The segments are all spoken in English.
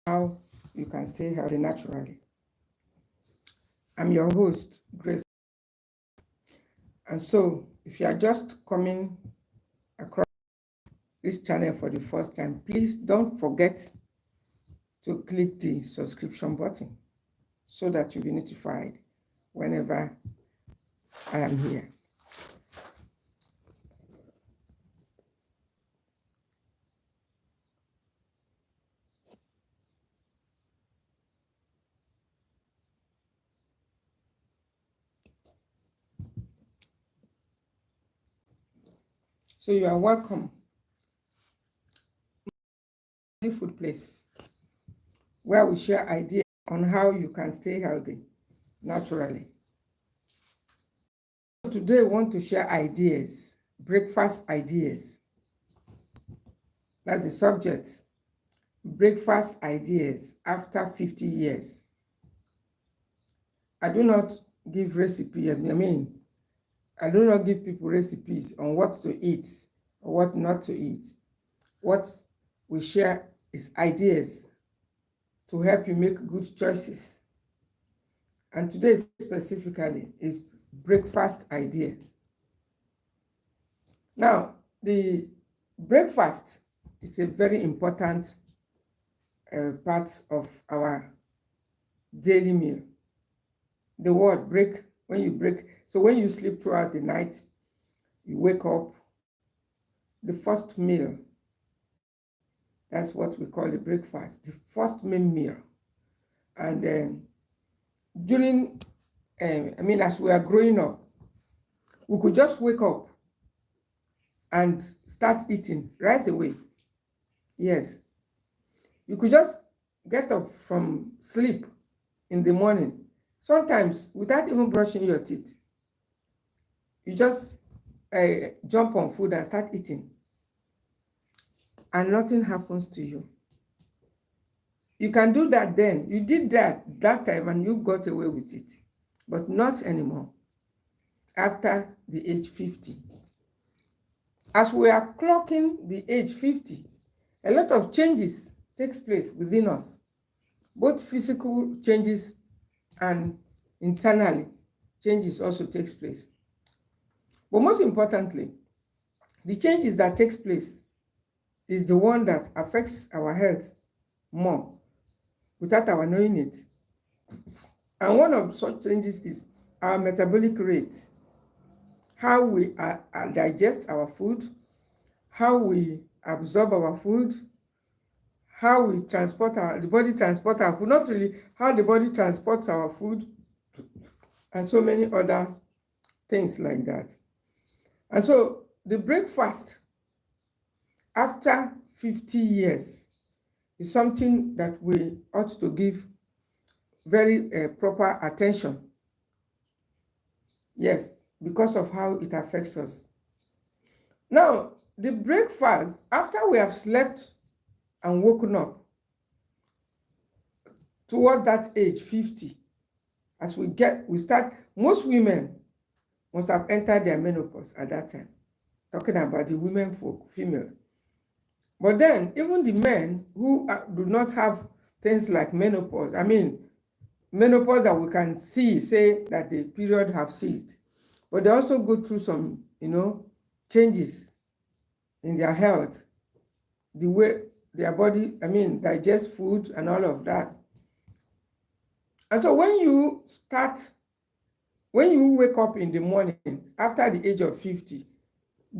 how you can stay healthy naturally. I'm your host, Grace. And so, if you are just coming across this channel for the first time, please don't forget to click the subscription button so that you'll be notified whenever I am here. So you are welcome. The food place where we share ideas on how you can stay healthy naturally. Today, I want to share ideas, breakfast ideas. That's the subject. Breakfast ideas after 50 years. I do not give recipes. I do not give people recipes on what to eat or what not to eat. What we share is ideas to help you make good choices. And today specifically is breakfast idea. Now, the breakfast is a very important part of our daily meal. The word break, when you break, so when you sleep throughout the night, you wake up, the first meal, that's what we call the breakfast, the first main meal. And during, as we are growing up, we could just wake up and start eating right away. Yes. You could just get up from sleep in the morning, sometimes without even brushing your teeth. You just jump on food and start eating, and nothing happens to you. You can do that then. You did that time and you got away with it, but not anymore after the age 50. As we are clocking the age 50, a lot of changes takes place within us, both physical changes and internally changes also takes place. But most importantly, the changes that takes place is the one that affects our health more without our knowing it. And one of such changes is our metabolic rate, how we digest our food, how we absorb our food, how we the body transport our food, not really how the body transports our food, and so many other things like that. And so the breakfast after 50 years is something that we ought to give very proper attention. Yes, because of how it affects us. Now, the breakfast, after we have slept and woken up, towards that age, 50, as we start, most women must have entered their menopause at that time. Talking about the women folk, female. But then, even the men who do not have things like menopause, menopause that we can say that the period have ceased, but they also go through some, changes in their health, the way their body, digest food and all of that. And so when you wake up in the morning after the age of 50,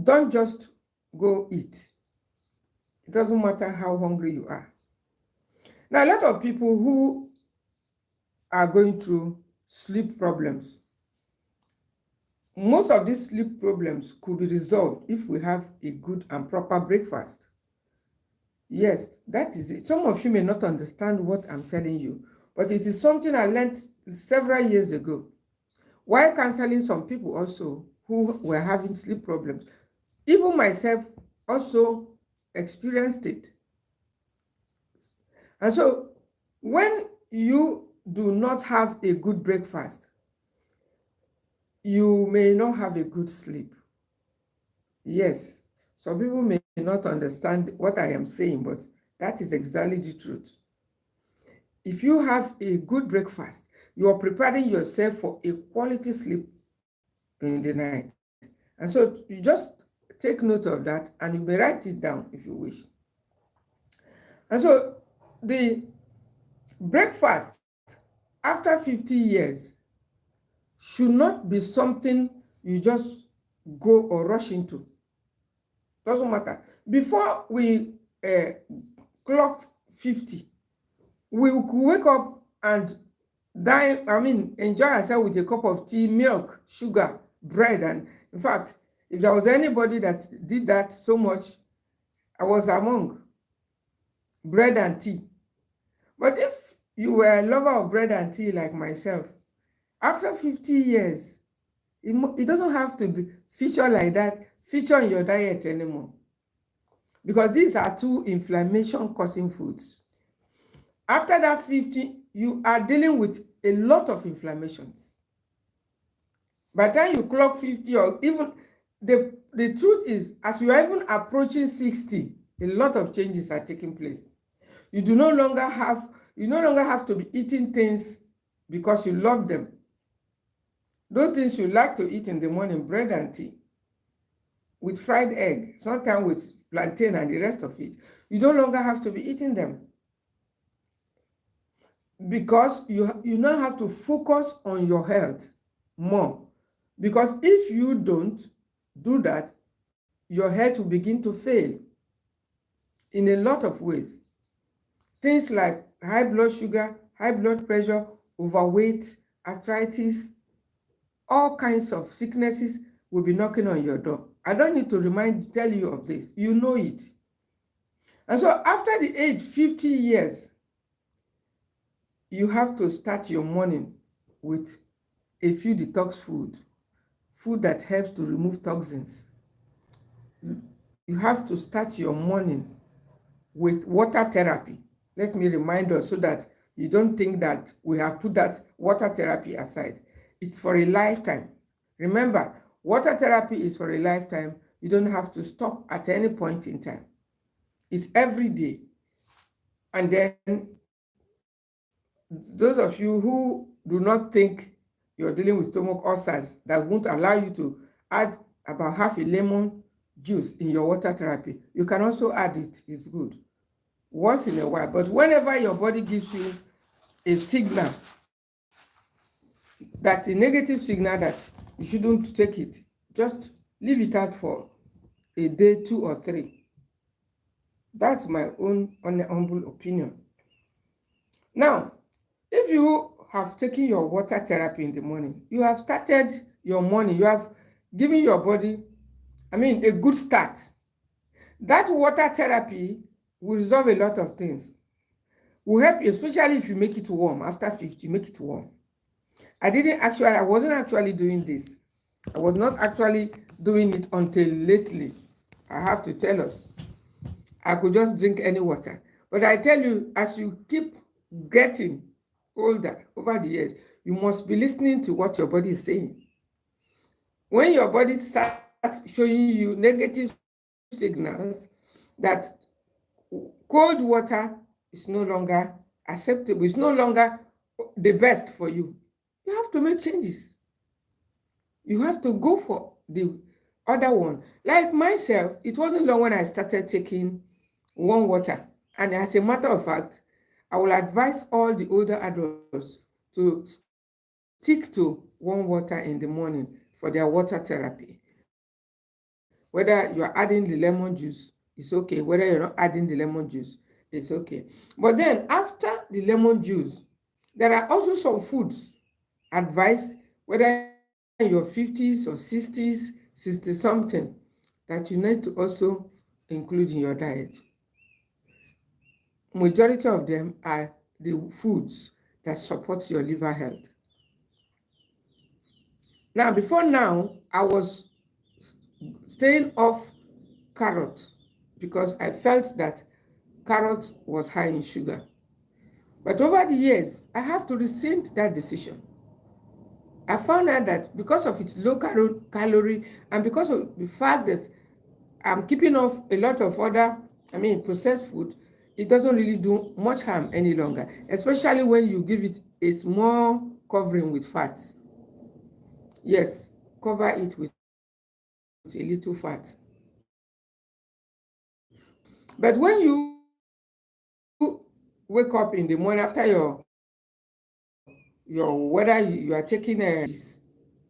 don't just go eat. It doesn't matter how hungry you are. Now, a lot of people who are going through sleep problems, most of these sleep problems could be resolved if we have a good and proper breakfast. Yes, that is it. Some of you may not understand what I'm telling you, but it is something I learned several years ago, while counseling some people also who were having sleep problems. Even myself also experienced it. And so when you do not have a good breakfast, you may not have a good sleep. Yes, some people may not understand what I am saying, but that is exactly the truth. if you have a good breakfast, you are preparing yourself for a quality sleep in the night. And so you just take note of that and you may write it down if you wish. And so the breakfast after 50 years should not be something you just go or rush into. Doesn't matter. Before we clocked 50, we could wake up and enjoy ourselves with a cup of tea, milk, sugar, bread. And in fact, if there was anybody that did that so much, I was among bread and tea. But if you were a lover of bread and tea like myself, after 50 years, it doesn't have to be feature like that, feature in your diet anymore. Because these are two inflammation-causing foods. After that 50, you are dealing with a lot of inflammations. By the time you clock 50, or even the truth is, as you are even approaching 60, a lot of changes are taking place. You no longer have to be eating things because you love them. Those things you like to eat in the morning, bread and tea, with fried egg, sometimes with plantain and the rest of it, you no longer have to be eating them. Because you now have to focus on your health more. Because if you don't do that, your health will begin to fail in a lot of ways. Things like high blood sugar, high blood pressure, overweight, arthritis, all kinds of sicknesses will be knocking on your door. I don't need to tell you of this. You know it. And so after the age 50 years, you have to start your morning with a few detox food that helps to remove toxins. You have to start your morning with water therapy. Let me remind us so that you don't think that we have put that water therapy aside. It's for a lifetime. Remember, water therapy is for a lifetime. You don't have to stop at any point in time. It's every day. And then those of you who do not think you're dealing with stomach ulcers that won't allow you to add about half a lemon juice in your water therapy, you can also add it. It's good once in a while. But whenever your body gives you a signal, that a negative signal that you shouldn't take it, just leave it out for a day, 2 or 3. That's my own humble opinion. Now, if you have taken your water therapy in the morning, you have started your morning, you have given your body, a good start. That water therapy will resolve a lot of things. Will help you, especially if you make it warm. After 50, make it warm. I wasn't actually doing this. I was not actually doing it until lately. I have to tell us. I could just drink any water. But I tell you, as you keep getting older over the years, you must be listening to what your body is saying. When your body starts showing you negative signals that cold water is no longer acceptable, it's no longer the best for you, you have to make changes. You have to go for the other one. Like myself, it wasn't long when I started taking warm water. And as a matter of fact, I will advise all the older adults to stick to warm water in the morning for their water therapy. Whether you're adding the lemon juice, it's okay. Whether you're not adding the lemon juice, it's okay. But then after the lemon juice, there are also some foods advised, whether in your 50s or 60s, 60-something, that you need to also include in your diet. Majority of them are the foods that support your liver health. Now, before now, I was staying off carrot because I felt that carrot was high in sugar. But over the years, I have to rescind that decision. I found out that because of its low calorie and because of the fact that I'm keeping off a lot of other, processed food, it doesn't really do much harm any longer, especially when you give it a small covering with fat. Yes, cover it with a little fat. But when you wake up in the morning after whether you are taking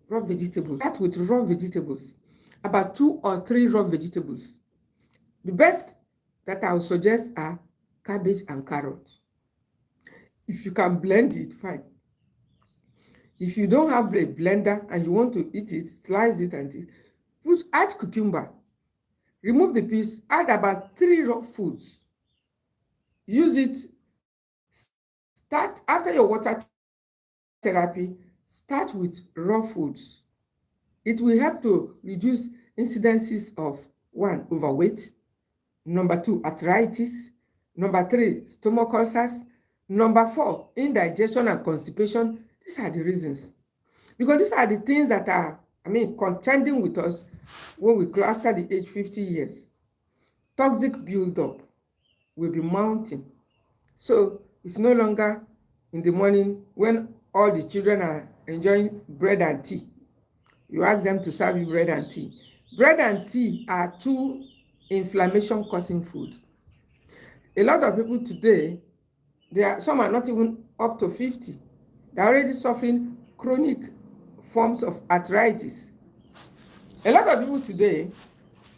raw vegetables, start with raw vegetables, about 2 or 3 raw vegetables. The best that I would suggest are cabbage and carrots. If you can blend it, fine. If you don't have a blender and you want to eat it, slice it and add cucumber. Remove the piece, add about 3 raw foods. Use it. Start after your water therapy, start with raw foods. It will help to reduce incidences of 1, overweight, number 2, arthritis, number 3, stomach ulcers, number 4, indigestion and constipation. These are the reasons. Because these are the things that are, contending with us when we close after the age 50 years. Toxic buildup will be mounting. So it's no longer in the morning when all the children are enjoying bread and tea. You ask them to serve you bread and tea. Bread and tea are 2 inflammation-causing foods. A lot of people today, some are not even up to 50. They're already suffering chronic forms of arthritis. A lot of people today,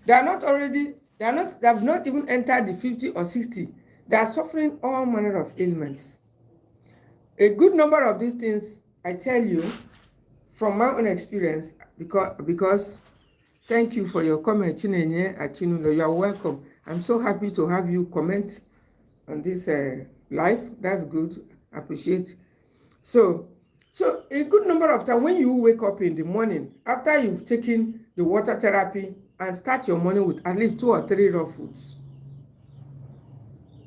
they have not even entered the 50 or 60. They are suffering all manner of ailments. A good number of these things, I tell you, from my own experience, because thank you for your comment, Chinenye Achinulo. You are welcome. I'm so happy to have you comment on this live. That's good. Appreciate. So a good number of times when you wake up in the morning, after you've taken the water therapy, and start your morning with at least 2 or 3 raw foods.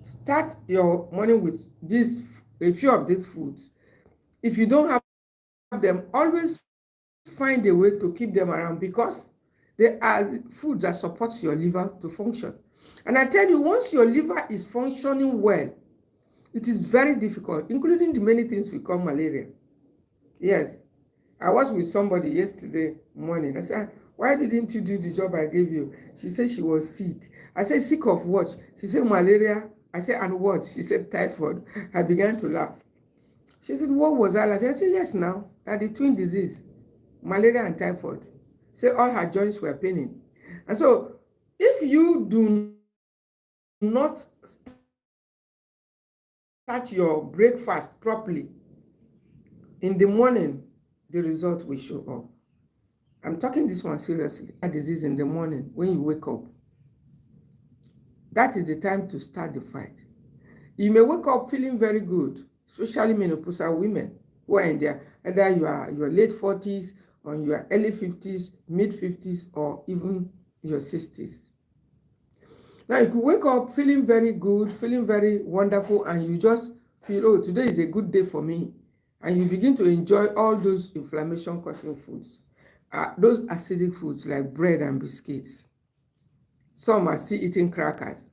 Start your morning with a few of these foods. If you don't have them, always find a way to keep them around, because they are foods that support your liver to function. And I tell you, once your liver is functioning well, it is very difficult, including the many things we call malaria. Yes, I was with somebody yesterday morning. I said, why didn't you do the job I gave you? She said she was sick. I said, sick of what? She said, malaria. I said, and what? She said, typhoid. I began to laugh. She said, what was I laughing? I said, yes, now, that the twin disease, malaria and typhoid. Say all her joints were paining. And so, if you do not start your breakfast properly, in the morning, the result will show up. I'm talking this one seriously. A disease in the morning when you wake up. That is the time to start the fight. You may wake up feeling very good, especially menopausal women who are in their, either you are your late 40s or your early 50s, mid 50s, or even your 60s. Now you could wake up feeling very good, feeling very wonderful, and you just feel, oh, today is a good day for me. And you begin to enjoy all those inflammation-causing foods. Those acidic foods like bread and biscuits. Some are still eating crackers.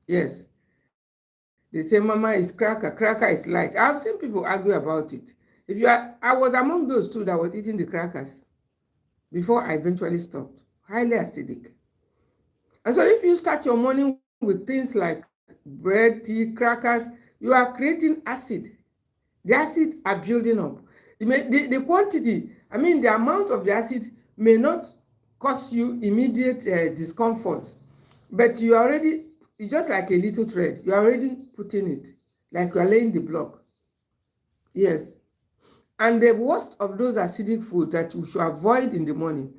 Yes. They say, Mama is cracker is light. I've seen people argue about it. I was among those two that was eating the crackers before I eventually stopped. Highly acidic. And so if you start your morning with things like bread, tea, crackers, you are creating acid. The acid are building up. The quantity, the amount of the acid may not cause you immediate discomfort, but it's just like a little thread. You're already putting it, like you're laying the block. Yes. And the worst of those acidic foods that you should avoid in the morning,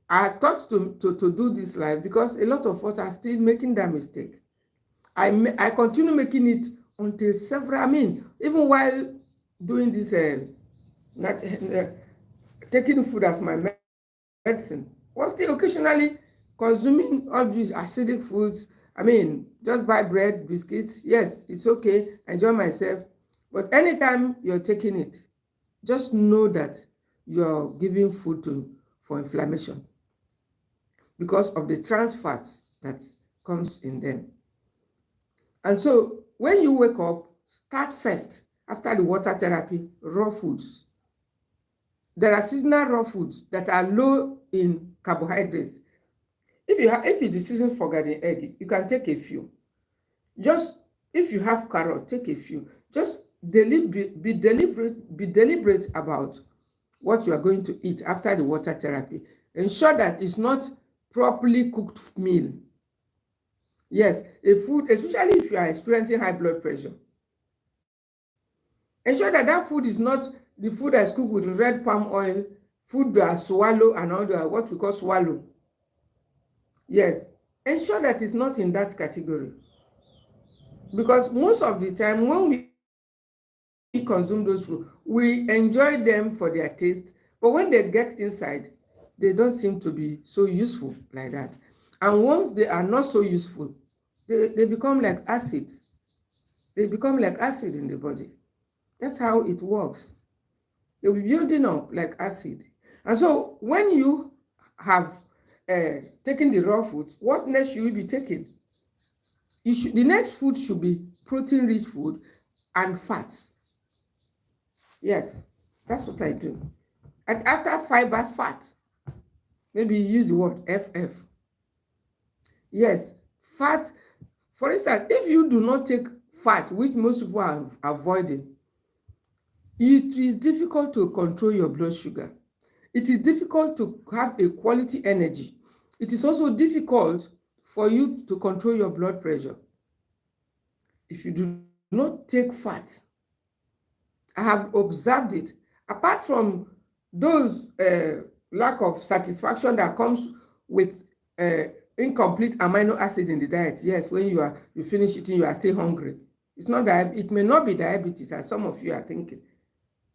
I thought to do this live because a lot of us are still making that mistake. I continue making it until even while doing this, taking food as my medicine, was still occasionally consuming all these acidic foods. Just buy bread, biscuits. Yes, it's okay, enjoy myself. But anytime you're taking it, just know that you're giving food for inflammation because of the trans fats that comes in them. And so when you wake up, start first after the water therapy, raw foods. There are seasonal raw foods that are low in carbohydrates. If it is season for garden egg, you can take a few. Just if you have carrot, take a few. Just be deliberate about what you are going to eat after the water therapy. Ensure that it's not properly cooked meal. Yes, a food, especially if you are experiencing high blood pressure. Ensure that that food is not the food that is cooked with red palm oil, food that swallow and all that, what we call swallow. Yes, ensure that it's not in that category. Because most of the time when we consume those food, we enjoy them for their taste, but when they get inside, they don't seem to be so useful like that. And once they are not so useful, they become like acid. They become like acid in the body. That's how it works. They'll be building up like acid. And so when you have taken the raw foods, what next should you be taking? The next food should be protein-rich food and fats. Yes, that's what I do. And after fiber, fat, maybe you use the word FF. Yes, fat. For instance, if you do not take fat, which most people are avoiding, it is difficult to control your blood sugar. It is difficult to have a quality energy. It is also difficult for you to control your blood pressure. If you do not take fat, I have observed it. Apart from those lack of satisfaction that comes with incomplete amino acid in the diet. Yes, when you finish eating, you are still hungry. It's not that it may not be diabetes, as some of you are thinking.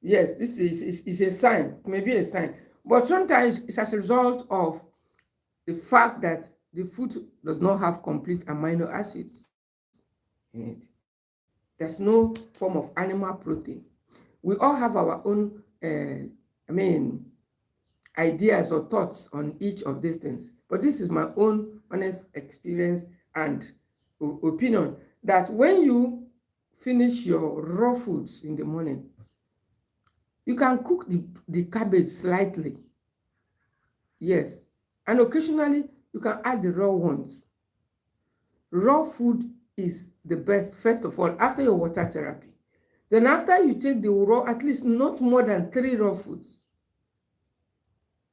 Yes, this is a sign. It may be a sign, but sometimes it's as a result of the fact that the food does not have complete amino acids in it. There's no form of animal protein. We all have our own, ideas or thoughts on each of these things. But this is my own honest experience and opinion that when you finish your raw foods in the morning, you can cook the cabbage slightly. Yes. And occasionally, you can add the raw ones. Raw food is the best, first of all, after your water therapy. Then after you take the raw, at least not more than 3 raw foods.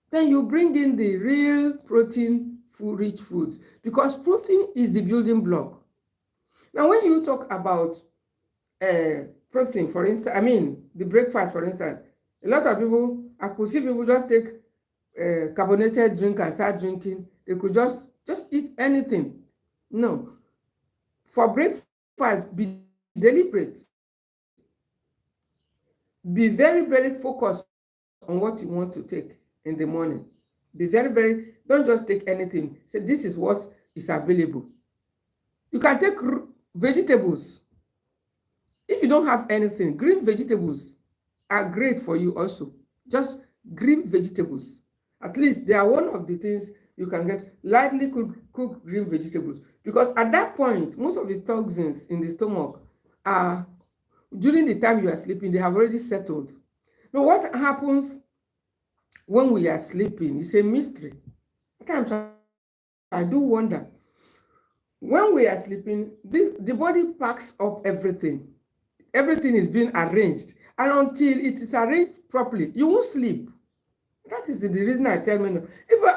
Then you bring in the real protein-rich foods, because protein is the building block. Now, when you talk about protein, for instance, the breakfast, for instance, a lot of people, I could see people just take carbonated drink and start drinking. They could just eat anything. No. For breakfast, be deliberate. Be very, very focused on what you want to take in the morning. Be very, very, don't just take anything. Say, this is what is available. You can take vegetables. If you don't have anything, green vegetables are great for you also. Just green vegetables. At least they are one of the things you can get, lightly cooked green vegetables. Because at that point, most of the toxins in the stomach are, during the time you are sleeping, they have already settled. Now, what happens when we are sleeping is a mystery. At times, I do wonder. When we are sleeping, the body packs up everything. Everything is being arranged. And until it is arranged properly, you won't sleep. That is the reason I tell me.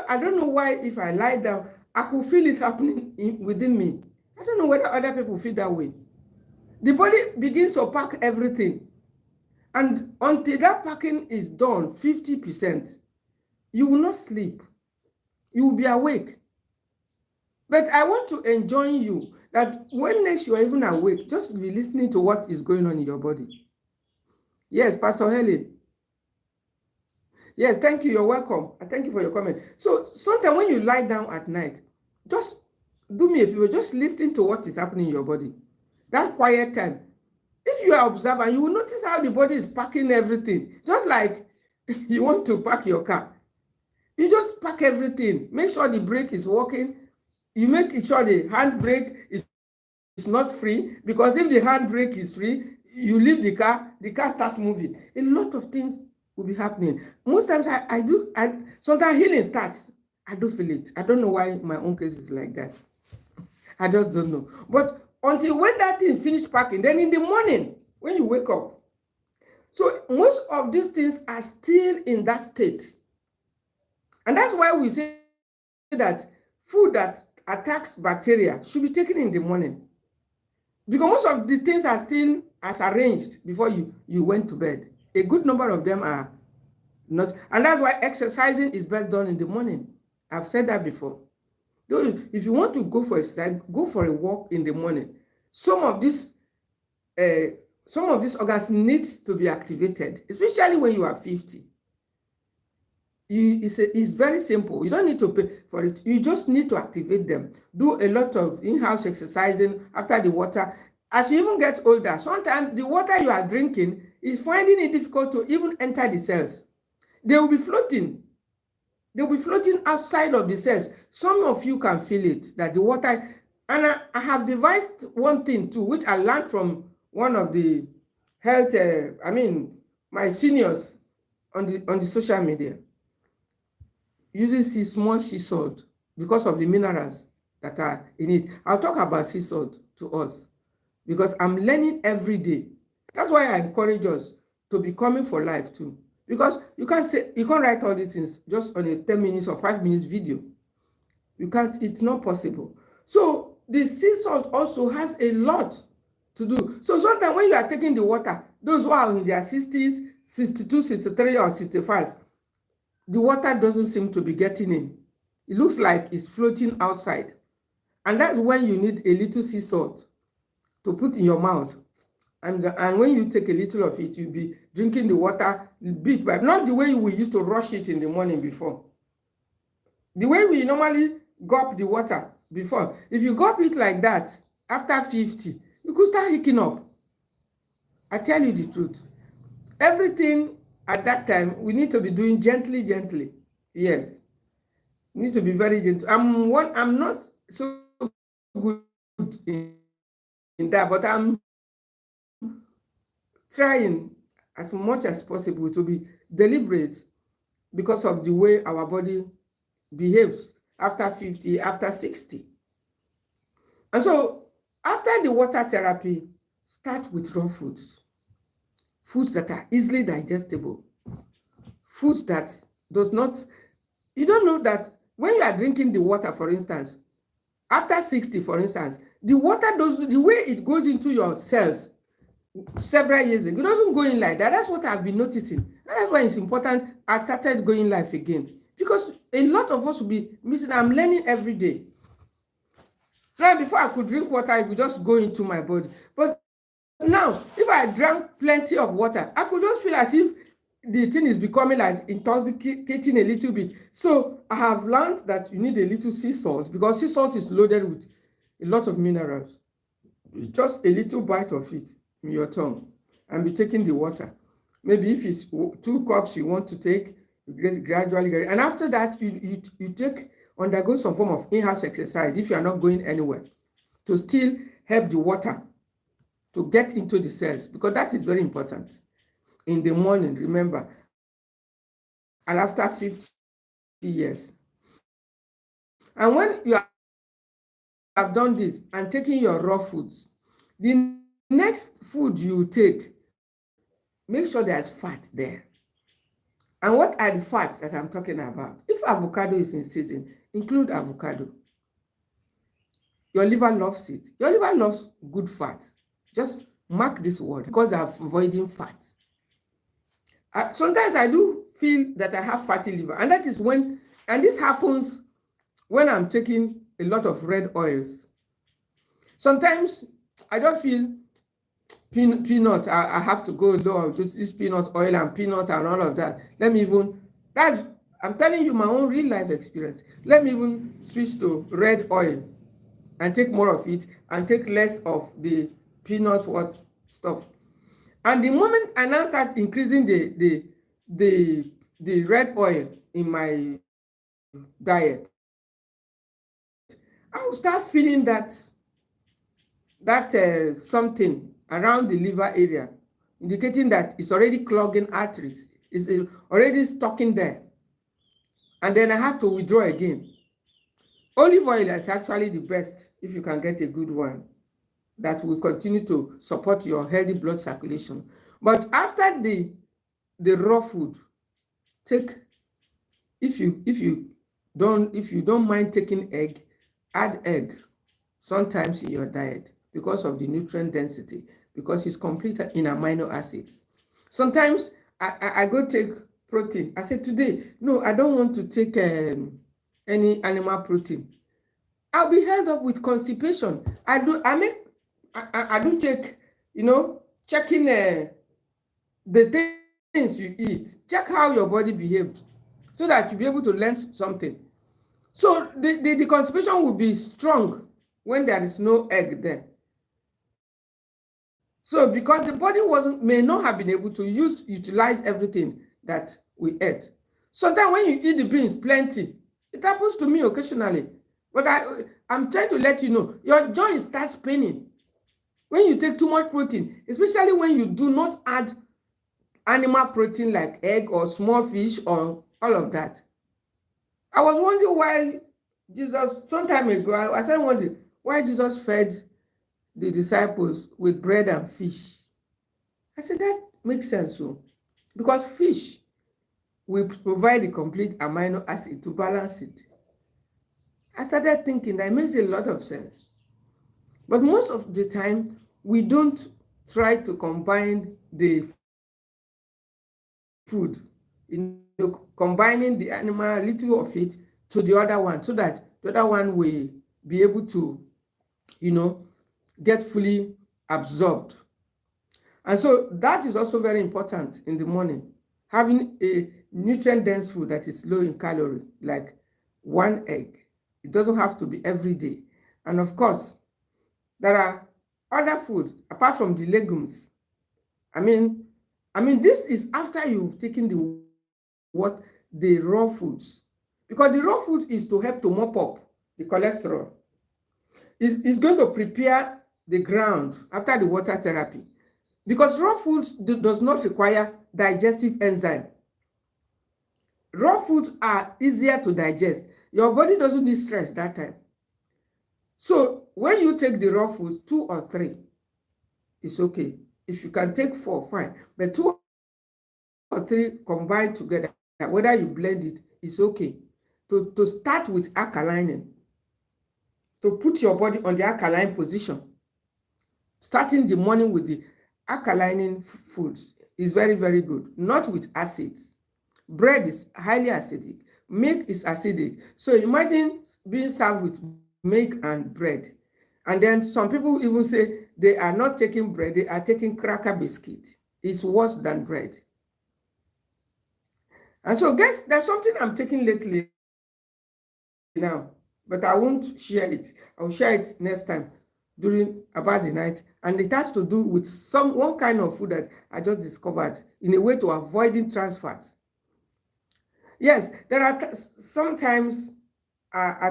I don't know why, if I lie down, I could feel it happening within me. I don't know whether other people feel that way. The body begins to pack everything. And until that packing is done, 50%, you will not sleep. You will be awake. But I want to enjoin you that when next you are even awake, just be listening to what is going on in your body. Yes, Pastor Helen. Yes, thank you. You're welcome. I thank you for your comment. So sometimes when you lie down at night, just do me a favor, just listen to what is happening in your body. That quiet time. If you are observant, you will notice how the body is packing everything. Just like you want to pack your car. You just pack everything. Make sure the brake is working. You make sure the handbrake is not free, because if the handbrake is free, you leave the car starts moving. A lot of things will be happening. Most times sometimes healing starts. I don't feel it. I don't know why my own case is like that. I just don't know. But until when that thing finished packing, then in the morning, when you wake up. So most of these things are still in that state. And that's why we say that food that attacks bacteria should be taken in the morning. Because most of the things are still as arranged before you went to bed. A good number of them are not. And that's why exercising is best done in the morning. I've said that before. If you want to go for exercise, go for a walk in the morning. Some of these organs need to be activated, especially when you are 50. It's very simple. You don't need to pay for it. You just need to activate them. Do a lot of in-house exercising after the water. As you even get older, sometimes the water you are drinking is finding it difficult to even enter the cells. They will be floating. They'll be floating outside of the cells. Some of you can feel it, that the water, and I have devised one thing too, which I learned from one of the health, my seniors on the social media, using small sea salt because of the minerals that are in it. I'll talk about sea salt to us because I'm learning every day. That's why I encourage us to be coming for life too. Because you can't write all these things just on a 10 minutes or 5 minutes video. You can't, it's not possible. So the sea salt also has a lot to do. So sometimes when you are taking the water, those who are in their 60s, 62, 63, or 65, the water doesn't seem to be getting in. It looks like it's floating outside. And that's when you need a little sea salt to put in your mouth. And when you take a little of it, you'll be drinking the water bit by bit. Not the way we used to rush it in the morning before. The way we normally gulp the water before. If you gulp it like that, after 50, you could start hicking up. I tell you the truth. Everything at that time, we need to be doing gently, gently. Yes. We need to be very gentle. I'm not so good in that, but I'm trying as much as possible to be deliberate because of the way our body behaves after 50, after 60. And so after the water therapy, start with raw foods. Foods that are easily digestible. Foods that does not, you don't know that when you are drinking the water, for instance, after 60, for instance, the water the way it goes into your cells several years ago, it doesn't go in like that. That's what I've been noticing. And that's why it's important I started going live again. Because a lot of us will be missing. I'm learning every day. Now, before I could drink water, I could just go into my body. But now, if I drank plenty of water, I could just feel as if the thing is becoming like intoxicating a little bit. So I have learned that you need a little sea salt because sea salt is loaded with a lot of minerals. Just a little bite of it in your tongue and be taking the water. Maybe if it's 2 cups you want to take, you gradually. And after that, you undergo some form of in-house exercise if you are not going anywhere to still help the water to get into the cells, because that is very important. In the morning, remember, and after 50 years. And when you have done this and taking your raw foods, the next food you take, make sure there's fat there. And what are the fats that I'm talking about? If avocado is in season, include avocado. Your liver loves it. Your liver loves good fat. Just mark this word because they're avoiding fat. Sometimes I do feel that I have fatty liver, and that is when, and this happens when I'm taking a lot of red oils. Sometimes I don't feel peanut. I have to go low to this peanut oil and peanut and all of that. I'm telling you my own real life experience. Let me even switch to red oil and take more of it and take less of the peanut stuff. And the moment I now start increasing the red oil in my diet, I will start feeling that something around the liver area, indicating that it's already clogging arteries. It's already stuck there. And then I have to withdraw again. Olive oil is actually the best if you can get a good one that will continue to support your healthy blood circulation. But after the raw food, take, if you don't mind taking egg, add egg sometimes in your diet because of the nutrient density, because it's complete in amino acids. Sometimes I go take protein. I say today, no, I don't want to take any animal protein. I'll be held up with constipation. I do take, checking the things you eat. Check how your body behaves so that you'll be able to learn something. So the constipation will be strong when there is no egg there. So because the body may not have been able to utilize everything that we ate. Sometimes when you eat the beans plenty, it happens to me occasionally. But I'm trying to let you know, your joints start spinning when you take too much protein, especially when you do not add animal protein like egg or small fish or all of that. I was wondering why Jesus, some time ago, I started wondering why Jesus fed the disciples with bread and fish. I said, that makes sense. So, because fish will provide the complete amino acid to balance it. I started thinking that it makes a lot of sense. But most of the time, we don't try to combine the food, combining the animal, a little of it, to the other one, so that the other one will be able to, get fully absorbed. And so that is also very important in the morning. Having a nutrient-dense food that is low in calorie, like one egg. It doesn't have to be every day. And of course, there are other foods apart from the legumes. I mean, this is after you've taken the raw foods. Because the raw food is to help to mop up the cholesterol. It's going to prepare the ground after the water therapy. Because raw foods does not require digestive enzyme. Raw foods are easier to digest. Your body doesn't need stress that time. So when you take the raw foods, 2 or 3, it's okay. If you can take 4, fine. But 2 or 3 combined together, whether you blend it, it's okay. To start with alkalining, to put your body on the alkaline position. Starting the morning with the alkalining foods is very, very good. Not with acids. Bread is highly acidic. Milk is acidic. So imagine being served with milk and bread. And then some people even say they are not taking bread, they are taking cracker biscuit. It's worse than bread. And so guess there's something I'm taking lately now, but I won't share it. I'll share it next time during about the night. And it has to do with one kind of food that I just discovered in a way to avoiding trans fats. Yes, there are sometimes I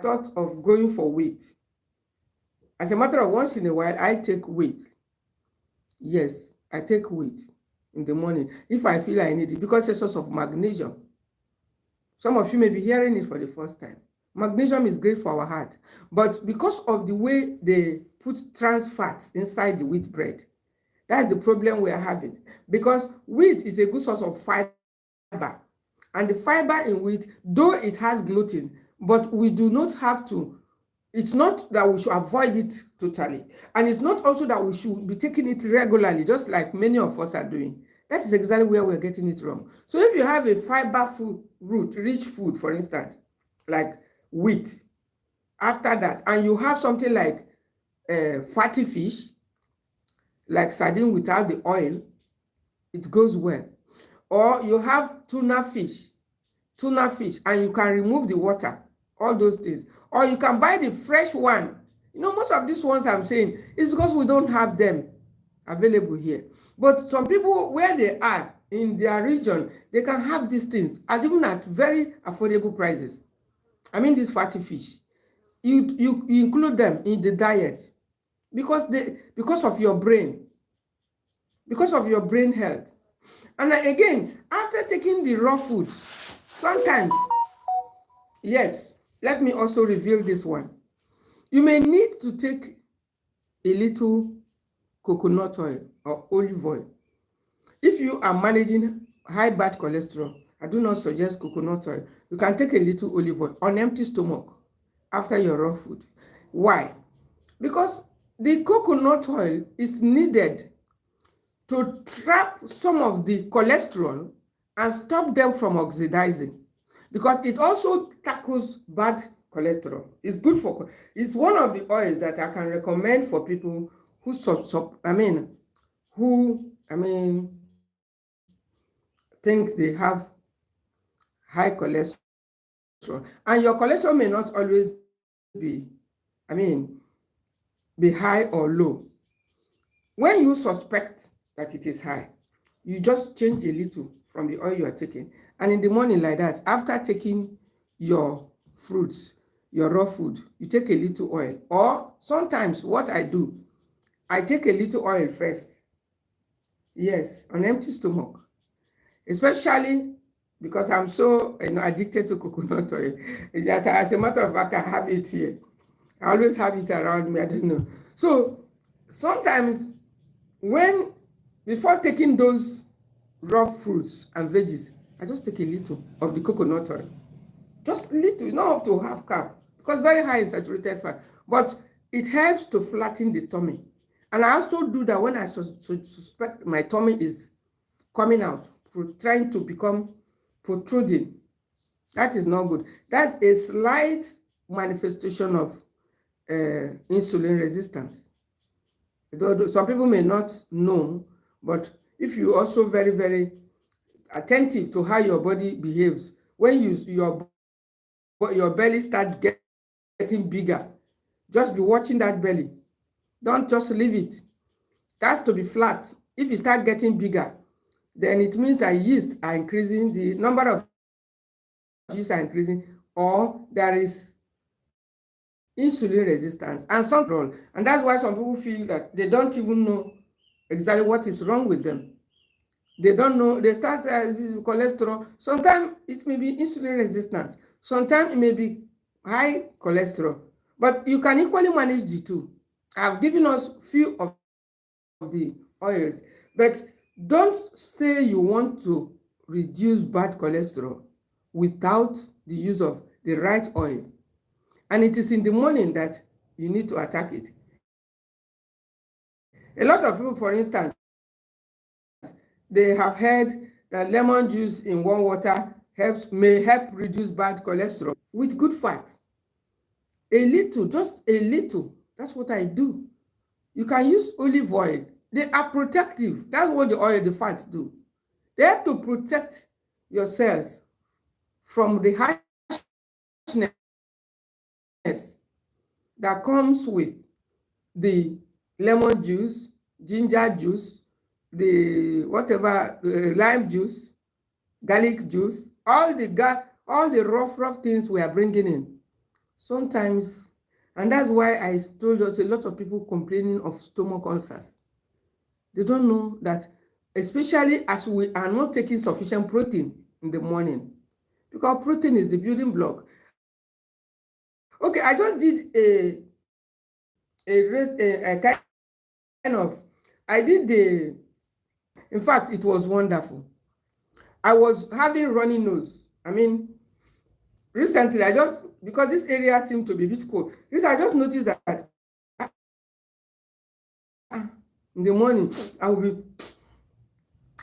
thought of going for weight. As a matter of once in a while, I take weight. Yes, I take weight in the morning if I feel I need it, because it's a source of magnesium. Some of you may be hearing it for the first time. Magnesium is great for our heart, but because of the way they put trans fats inside the wheat bread, that's the problem we are having. Because wheat is a good source of fiber, and the fiber in wheat, though it has gluten, but we do not have to. It's not that we should avoid it totally, and it's not also that we should be taking it regularly, just like many of us are doing. That is exactly where we're getting it wrong. So if you have a fiber food, rich food, for instance, like wheat, after that, and you have something like fatty fish, like sardine without the oil, it goes well. Or you have tuna fish, and you can remove the water, all those things. Or you can buy the fresh one. Most of these ones I'm saying is because we don't have them available here. But some people, where they are in their region, they can have these things, and even at very affordable prices. I mean, these fatty fish, you include them in the diet, because of your brain, because of your brain health. And again, after taking the raw foods, sometimes, yes, let me also reveal this one. You may need to take a little coconut oil or olive oil. If you are managing high bad cholesterol, I do not suggest coconut oil. You can take a little olive oil on empty stomach after your raw food. Why? Because the coconut oil is needed to trap some of the cholesterol and stop them from oxidizing, because it also tackles bad cholesterol. It's good for, it's one of the oils that I can recommend for people who think they have high cholesterol, and your cholesterol may not always be, be high or low. When you suspect that it is high, you just change a little from the oil you are taking. And in the morning like that, after taking your fruits, your raw food, you take a little oil. Or sometimes what I do, I take a little oil first. Yes, on empty stomach. Especially because I'm so addicted to coconut oil. It's just, as a matter of fact, I have it here. I always have it around me. I don't know. So sometimes before taking those raw fruits and veggies, I just take a little of the coconut oil. Just little, not up to half cup, because very high in saturated fat. But it helps to flatten the tummy. And I also do that when I suspect my tummy is coming out, trying to become protruding. That is not good. That's a slight manifestation of insulin resistance. Some people may not know, but if you also very, very attentive to how your body behaves, when your belly starts getting bigger, just be watching that belly. Don't just leave it. It has to be flat. If it starts getting bigger, then it means that yeast are increasing, the number of yeast are increasing, or there is insulin resistance and some role. And that's why some people feel that they don't even know exactly what is wrong with them. They don't know, they start cholesterol. Sometimes it may be insulin resistance. Sometimes it may be high cholesterol. But you can equally manage the two. I've given us few of the oils, but don't say you want to reduce bad cholesterol without the use of the right oil. And it is in the morning that you need to attack it. A lot of people, for instance, they have heard that lemon juice in warm water may help reduce bad cholesterol with good fat. A little, just a little. That's what I do. You can use olive oil. They are protective. That's what the fats do. They have to protect your cells from the harshness that comes with the lemon juice, ginger juice, the whatever, lime juice, garlic juice, all the rough things we are bringing in. Sometimes, and that's why I told us a lot of people complaining of stomach ulcers. They don't know that, especially as we are not taking sufficient protein in the morning, because protein is the building block. Okay, I just did a kind of, I did in fact, it was wonderful. I was having runny nose. Recently, because this area seemed to be a bit cold, I just noticed that in the morning, I will be,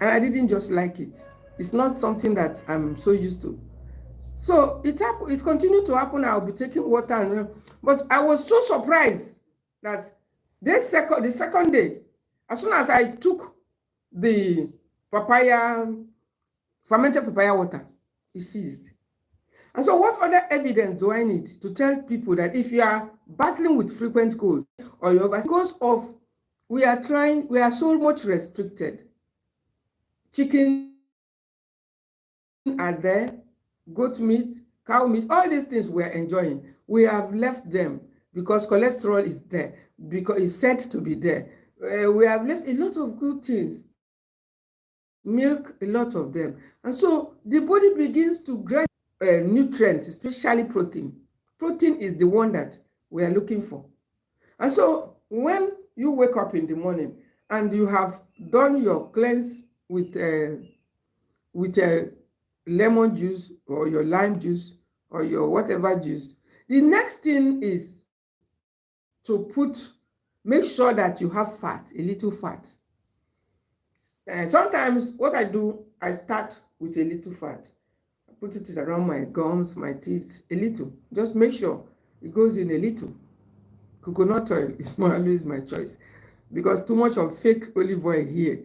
and I didn't just like it. It's not something that I'm so used to. So it continued to happen. I'll be taking water, but I was so surprised that the second day, as soon as I took the fermented papaya water, it ceased. And so what other evidence do I need to tell people that if you are battling with frequent colds or you because of we are so much restricted. Chicken are there, goat meat, cow meat, all these things we are enjoying. We have left them. because cholesterol is there, because it's said to be there. We have left a lot of good things, milk, a lot of them. And so the body begins to grab nutrients, especially protein. Protein is the one that we are looking for. And so when you wake up in the morning and you have done your cleanse with lemon juice or your lime juice or your whatever juice, the next thing is to make sure that you have fat, a little fat. Sometimes what I do, I start with a little fat. I put it around my gums, my teeth, a little. Just make sure it goes in a little. Coconut oil is more always my choice, because too much of fake olive oil here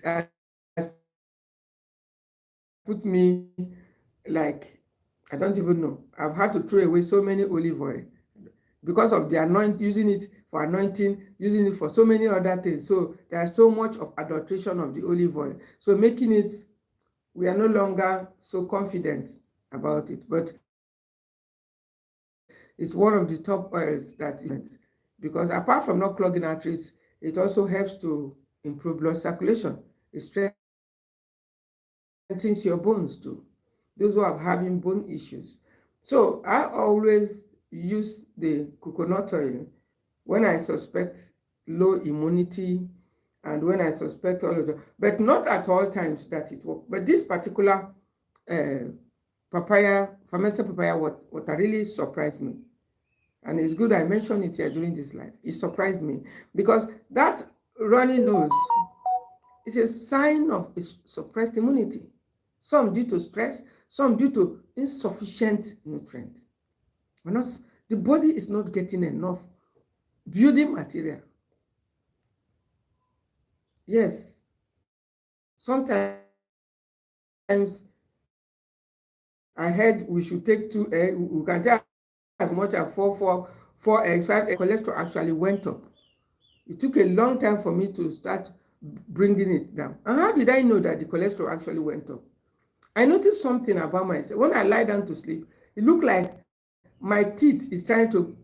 has put me like, I don't even know. I've had to throw away so many olive oil because of the using it for anointing, using it for so many other things. So there's so much of adulteration of the olive oil. So making it, we are no longer so confident about it. But it's one of the top oils that, because apart from not clogging arteries, it also helps to improve blood circulation. It strengthens your bones too, those who are having bone issues. So I always use the coconut oil when I suspect low immunity and when I suspect all of that, but not at all times that it works. But this particular papaya, fermented papaya water really surprised me. And it's good I mentioned it here during this live. It surprised me because that runny nose is a sign of suppressed immunity. Some due to stress, some due to insufficient nutrients. The body is not getting enough building material. Yes, sometimes I heard we should take 2 eggs. We can take as much as 4 eggs, 5 eggs. Cholesterol actually went up. It took a long time for me to start bringing it down. And how did I know that the cholesterol actually went up? I noticed something about myself. When I lie down to sleep, it looked like my teeth is trying to